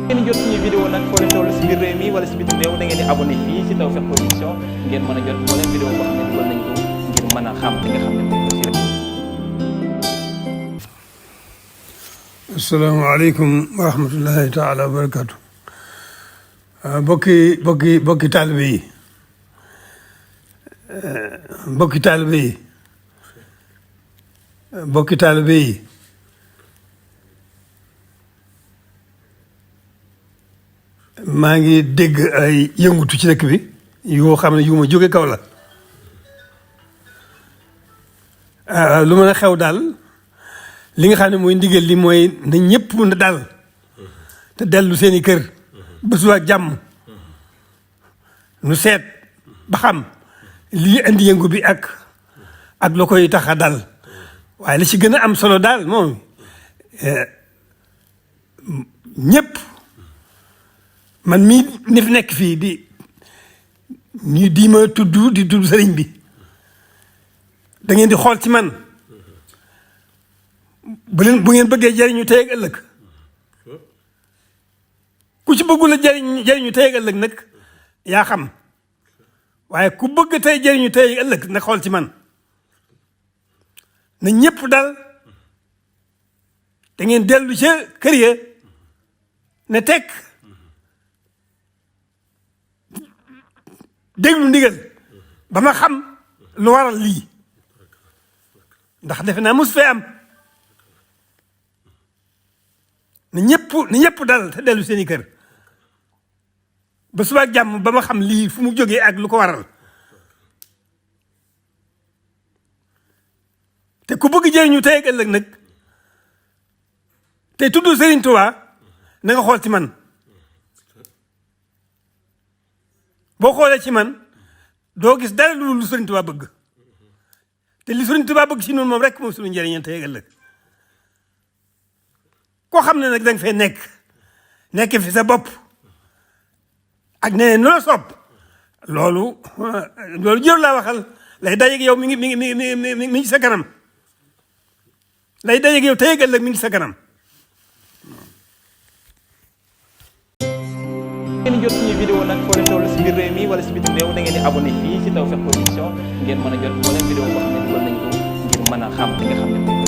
ngeen jot suñu vidéo nag foo leen toll si biir réew mi wala si bitim réew da ngeen di abonné fii si Tawfekh Production ngeen mën a jot moo leen vidéo boo xam ne dugal nañ ko ngir mën a xam li nga xam ne moom la rek. asalaamaaleykum wa rahmatullahi taala wa barakaatu. bokki taalibe yi bokki taalibe yi maa ngi dégg ay yëngutu ci dëkk bi yoo xam ne yu ma jóge kaw la lu mën a xew daal li nga xam ne mooy ndigal li mooy na ñëpp na dal te dellu seeni kër ba suba jàmm nu seet ba xam lii indi yëngu bi ak la koy tax a dal waaye li ci gën a am solo daal moom ñëpp man mii ni fi nekk fii di ma tudd sëriñ bi da ngeen di xool ci man bu ngeen bëggee jariñu tey ak ëllëg ku ci bëggul a jariñu tey ak ëllëg nag yaa xam waaye ku bëgg tey jariñu tey ak ëllëg nag xool ci man na ñëpp dal da ngeen dellu ca kër ya ne tekk déglu ndigal ba ma xam lu waral lii ndax defe naa mos fee am na ñëpp dal te dellu seeni kër ba suba jàmm ba ma xam lii fu mu jógee ak lu ko waral te ku bëgg jëriñu tey ak ëllëg nag te tudd Serigne Touba na nga xool ci man boo xoolee ci man doo gis dara lu Serigne Touba bëgg te li Serigne Touba bëgg ci noonu moom rek moom suñu njëriñam tey ak ëllëg koo xam ne nag da nga fay nekk fi sa bopp ak neneen nu la sopp loolu jëru laa waxal lay dajeeg yow mi ngi sa kanam lay dajeeg yow tey ak ëllëg mi ngi sa kanam. ngeen jot suñu vidéo nag foo leen toll si biir réew mi wala si bitim réew da ngeen di abonné fii si Tawfekh Production ngeen mën a jot moo leen vidéo boo xam ne dugal nañ ko ngir mën a xam li nga xam ne